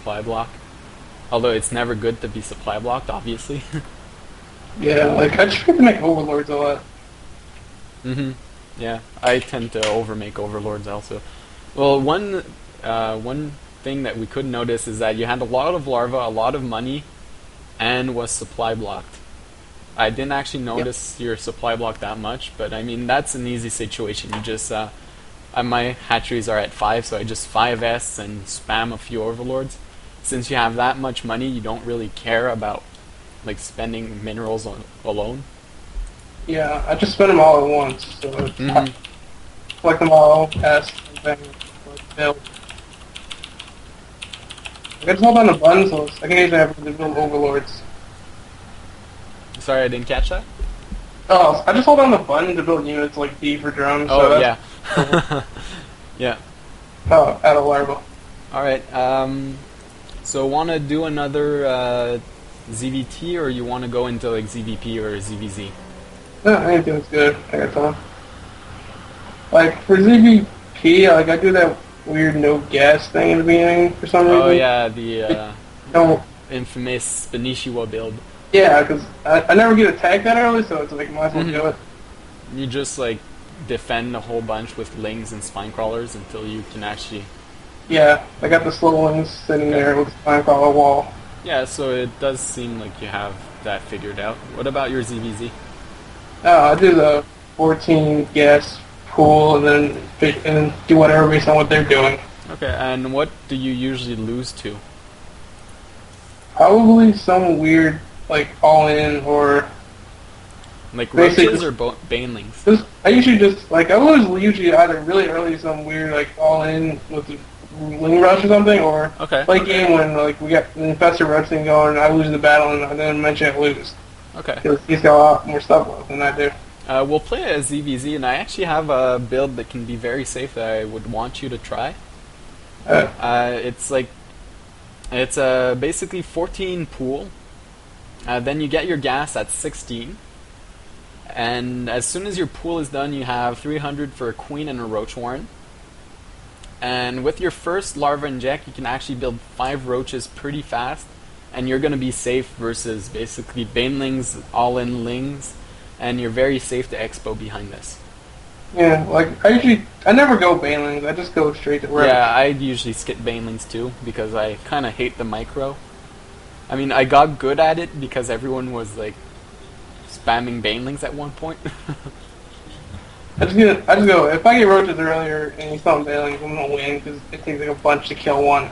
supply block. Although it's never good to be supply blocked, obviously. Yeah, like I just try to make overlords a lot. Yeah, I tend to overmake overlords also. Well, one thing that we could notice is that you had a lot of larva, a lot of money, and was supply blocked. I didn't actually Yeah. notice your supply block that much, but I mean that's an easy situation. You just my hatcheries are at 5, so I just 5S and spam a few overlords. Since you have that much money, you don't really care about like spending minerals alone. Yeah, I just spend them all at once, so hmm collect them all, pass, and then build. I just hold on to buttons, so I can usually have the build overlords. Sorry, I didn't catch that. Oh, I just hold on the button to build units like D for drums. So Oh that's yeah, yeah. add a larva. All right. So want to do another ZVT, or you want to go into like ZVP or ZVZ? No, anything's good. I got time. Like for ZVP, like I do that weird no gas thing in the beginning for some reason. Oh yeah, the Don't. infamous Benishiwa build. Yeah, because I never get attacked that early, so it's like might as well do it. You just like defend a whole bunch with lings and spine crawlers until you can actually. Yeah, I got the slow ones sitting there with the spine crawler wall. Yeah, so it does seem like you have that figured out. What about your ZVZ? I do the 14 gas pool and then do whatever based on what they're doing. Okay, and what do you usually lose to? Probably some weird like all in or Like basically roaches or banelings? just I usually just like I was usually either really early some weird like all in with the Ling Rush or something, or Okay. late game when like we got the Infestor Rush thing going and I lose the battle and I didn't mention I lose. Okay. Because he's got a lot more stuff left than I do. We'll play a ZVZ, and I actually have a build that can be very safe that I would want you to try. It's like it's basically 14 pool. Then you get your gas at 16. And as soon as your pool is done, you have 300 for a queen and a roach warren. And with your first larva inject, you can actually build 5 roaches pretty fast. And you're going to be safe versus basically banelings, all-in lings. And you're very safe to expo behind this. Yeah, like I never go banelings. I just go straight to where. Yeah, I'd usually skip banelings too, because I kind of hate the micro. I mean, I got good at it because everyone was like spamming banelings at one point. I just go. If I get roaches earlier and you start banelings, I'm gonna win because it takes like a bunch to kill one.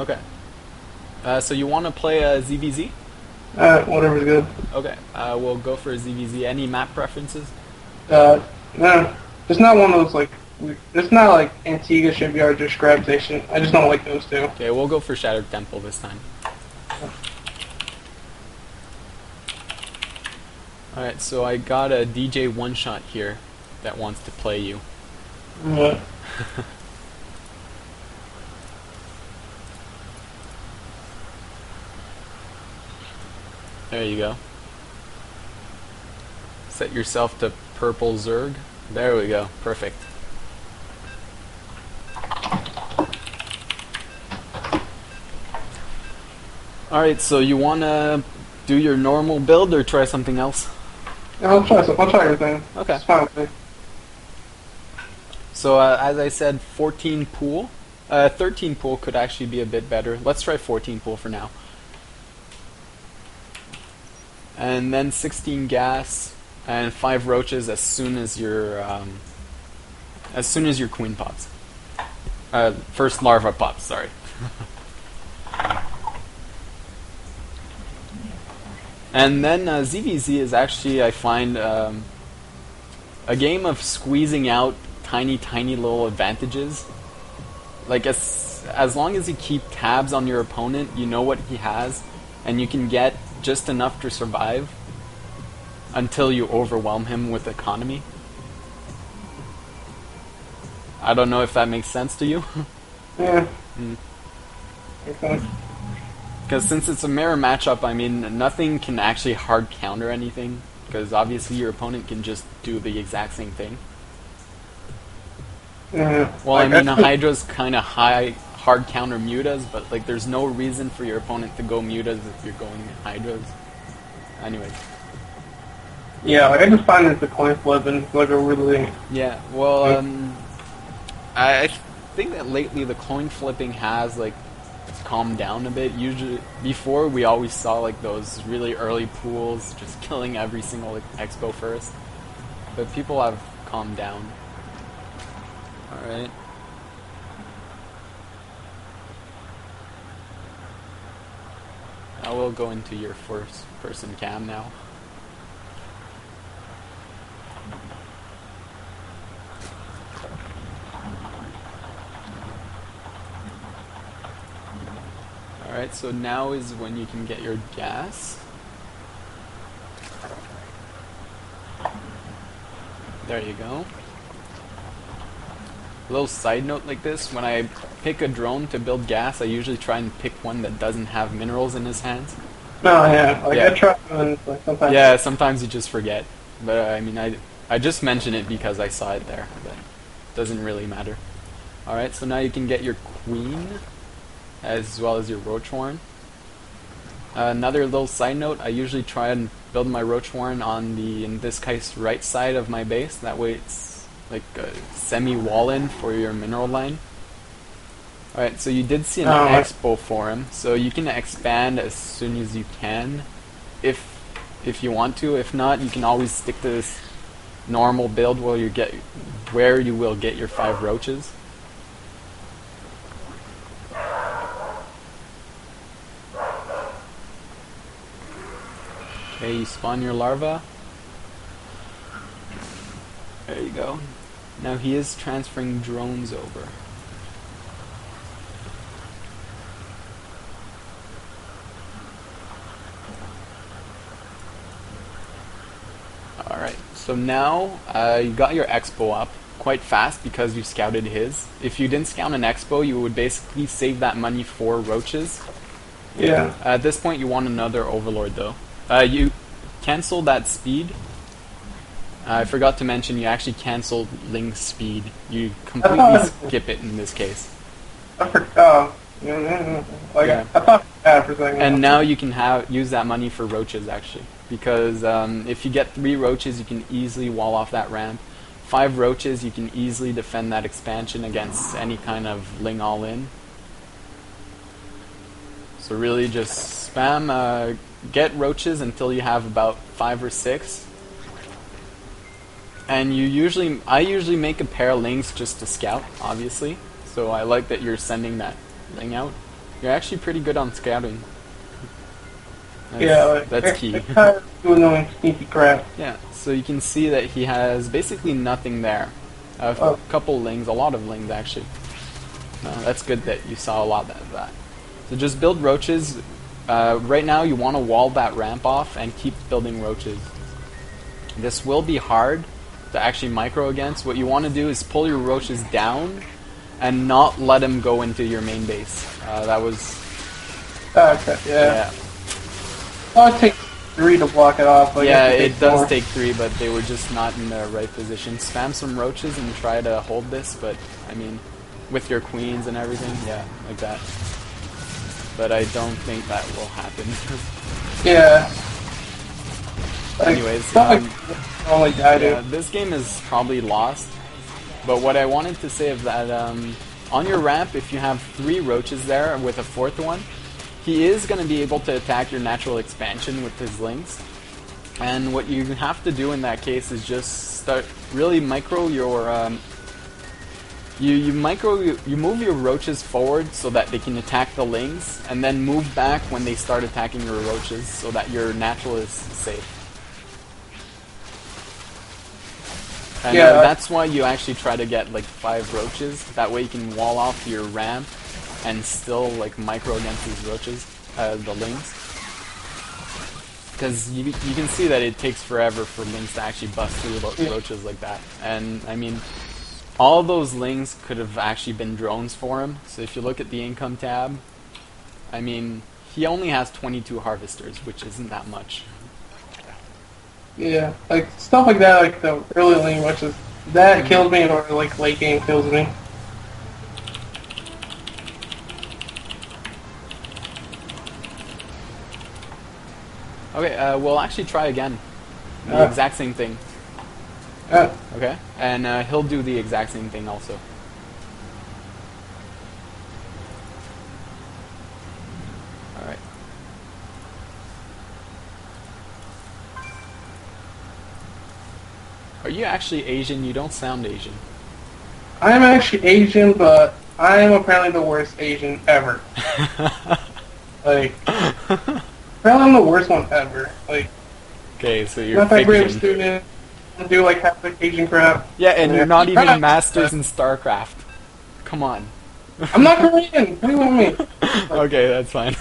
Okay. So you want to play a ZVZ? Whatever's good. Okay. We'll go for a ZVZ. Any map preferences? No, it's not one of those like. It's not like Antigua Shipyard or Scrap Station. I just don't like those two. Okay, we'll go for Shattered Temple this time. Alright, so I got a DJ one-shot here that wants to play you. Yeah. There you go. Set yourself to purple Zerg. There we go. Perfect. Alright, so you wanna do your normal build or try something else? Yeah, I'll try everything. Okay. It's fine with me. So as I said, 14 pool. 13 pool could actually be a bit better. Let's try 14 pool for now. And then 16 gas and 5 roaches as soon as your queen pops. First larva pops, sorry. And then ZVZ is actually, I find, a game of squeezing out tiny little advantages. Like as long as you keep tabs on your opponent, you know what he has, and you can get just enough to survive until you overwhelm him with economy. I don't know if that makes sense to you. Yeah. Okay. Because since it's a mirror matchup, I mean, nothing can actually hard counter anything, because obviously your opponent can just do the exact same thing. Yeah. Well, I mean, a Hydra's kind of hard counter mutas, but like there's no reason for your opponent to go mutas if you're going hydras. Anyways. Yeah, like I just find that the coin flipping like a really. Yeah, well, I think that lately the coin flipping has like calmed down a bit. Usually, before we always saw like those really early pools just killing every single like, expo first, but people have calmed down. All right. I will go into your first person cam now. Alright, so now is when you can get your gas. There you go. A little side note like this, when I pick a drone to build gas, I usually try and pick one that doesn't have minerals in his hands. No, yeah, like Yeah. I try and like sometimes. Yeah, sometimes you just forget. But I mean, I just mention it because I saw it there, but it doesn't really matter. Alright, so now you can get your queen, as well as your roach warren. Another little side note, I usually try and build my roach warren on the, in this case, right side of my base. That way it's like a semi-wall-in for your mineral line. Alright, so you did see an expo for him, so you can expand as soon as you can, if you want to. If not, you can always stick to this normal build where you will get your 5 roaches. Okay, you spawn your larva. There you go. Now he is transferring drones over. Alright, so now you got your expo up quite fast because you scouted his. If you didn't scout an expo, you would basically save that money for roaches. Yeah. At this point, you want another overlord though. You cancel that speed. I forgot to mention you actually cancel Ling's speed. You completely skip it in this case. I forgot. Like Yeah. I thought for a second. And now you can use that money for roaches actually, because if you get 3 roaches, you can easily wall off that ramp. 5 roaches, you can easily defend that expansion against any kind of Ling all-in. So really just spam, get roaches until you have about 5 or 6. And I usually make a pair of Lings just to scout, obviously. So I like that you're sending that Ling out. You're actually pretty good on scouting. That's key. It's kind of doing sneaky crap. Yeah, so you can see that he has basically nothing there. A couple Lings, a lot of Lings actually. That's good that you saw a lot of that. So just build roaches. Right now you want to wall that ramp off and keep building roaches. This will be hard to actually micro against. What you want to do is pull your roaches down and not let them go into your main base. That was... Okay, yeah. Oh, it takes 3 to block it off. But yeah, it does 4. take 3, but they were just not in the right position. Spam some roaches and try to hold this, but, I mean, with your queens and everything, yeah, like that. But I don't think that will happen. Yeah. Like, Anyways, only died this game is probably lost. But what I wanted to say is that on your ramp, if you have 3 roaches there with a 4th one, he is going to be able to attack your natural expansion with his Lings. And what you have to do in that case is just start really micro your... You move your roaches forward so that they can attack the Lings, and then move back when they start attacking your roaches so that your natural is safe. And that's why you actually try to get like 5 roaches. That way you can wall off your ramp and still like micro against these roaches, the Lings. Because you can see that it takes forever for Lings to actually bust through roaches like that. And I mean, all those Lings could have actually been drones for him. So if you look at the income tab, I mean, he only has 22 harvesters, which isn't that much. Yeah, like stuff like that, like the early lane rushes, that kills me, or like late game kills me. Okay, we'll actually try again. The Uh. exact same thing. Uh, Okay? And he'll do the exact same thing also. Alright. Are you actually Asian? You don't sound Asian. I am actually Asian, but I am apparently the worst Asian ever. Like, apparently I'm the worst one ever. Like, Okay, so you're not that fake great of a Asian. student. I do like half the Asian crap. Yeah, and you're not even masters I'm in StarCraft. Come on. not Korean. What do you want me? Like, Okay, that's fine.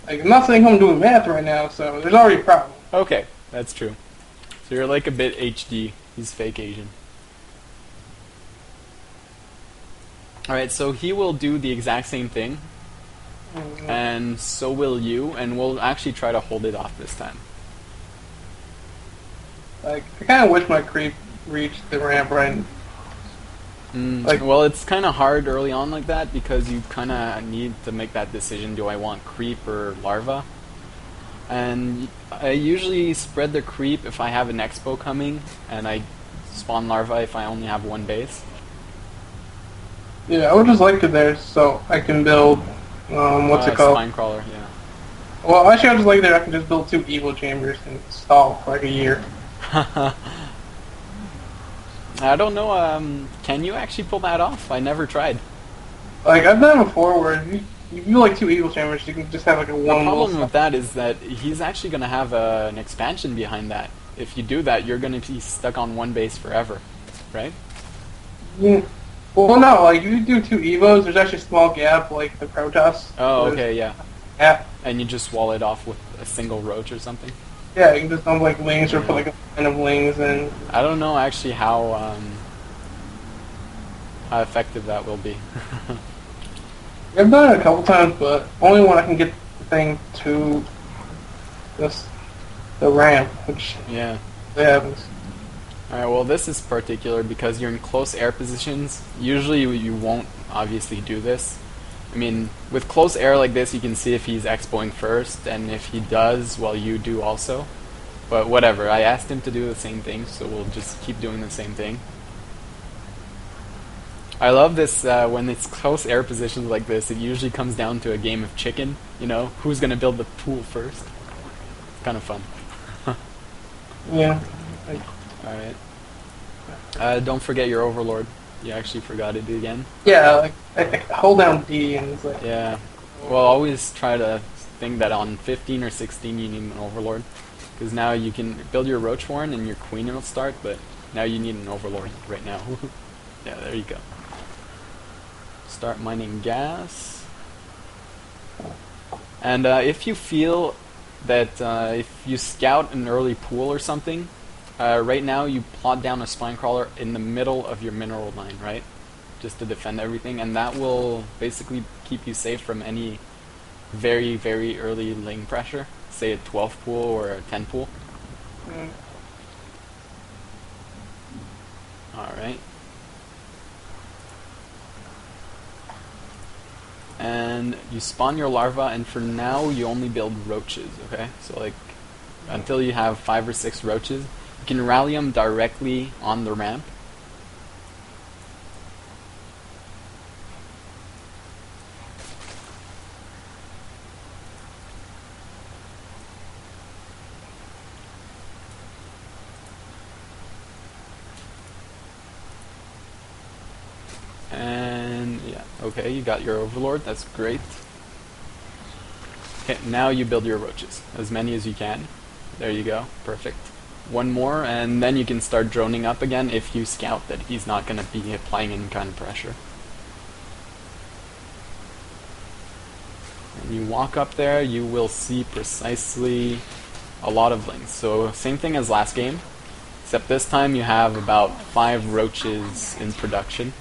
I'm not saying I'm doing math right now, so there's already a problem. Okay, that's true. So you're like a bit HD. He's fake Asian. Alright, so he will do the exact same thing. And so will you, and we'll actually try to hold it off this time. Like, I kind of wish my creep reached the ramp right. Like, Well, it's kind of hard early on like that because you kind of need to make that decision. Do I want creep or larva? And I usually spread the creep if I have an expo coming, and I spawn larva if I only have one base. yeah, I would just like it there so I can build. What's it called? Spine crawler, yeah. Well, actually, I just like that I can just build 2 evil chambers and stall for like a year. I don't know, can you actually pull that off? I never tried. Like, I've done it before where if you do like 2 evil chambers, you can just have like a The one problem little with that is that he's actually going to have an expansion behind that. If you do that, you're going to be stuck on one base forever, right? Yeah. Well, no, like, you do 2 evos, there's actually a small gap, like the Protoss. Oh, okay, yeah. Yeah. And you just wall it off with a single roach or something? Yeah, you can just dump like wings or put like a line of wings and... I don't know actually how effective that will be. I've done it a couple times, but only when I can get the thing to the ramp, which Yeah. happens. Alright, well this is particular because you're in close air positions. Usually you won't obviously do this. I mean, with close air like this, you can see if he's expoing first, and if he does, well, you do also. But whatever, I asked him to do the same thing, so we'll just keep doing the same thing. I love this, when it's close air positions like this, it usually comes down to a game of chicken, you know? Who's gonna build the pool first? It's kind of fun. Yeah. Alright. Don't forget your overlord. You actually forgot it again. Yeah, like, I hold down D and it's like... Yeah. Well, always try to think that on 15 or 16 you need an overlord. Because now you can build your roach warren and your queen will start, but now you need an overlord right now. Yeah, there you go. Start mining gas. And if you feel that if you scout an early pool or something, right now you plot down a spine crawler in the middle of your mineral line, right? Just to defend everything, and that will basically keep you safe from any very, very early ling pressure. Say a 12 pool or a 10 pool. Alright. And you spawn your larva, and for now you only build roaches, okay? So like, until you have 5 or 6 roaches, you can rally them directly on the ramp. And yeah, okay, you got your overlord, that's great. Okay, now you build your roaches, as many as you can. There you go, perfect. One more, and then you can start droning up again if you scout that he's not going to be applying any kind of pressure. And you walk up there, you will see precisely a lot of lings. So same thing as last game, except this time you have about 5 roaches in production.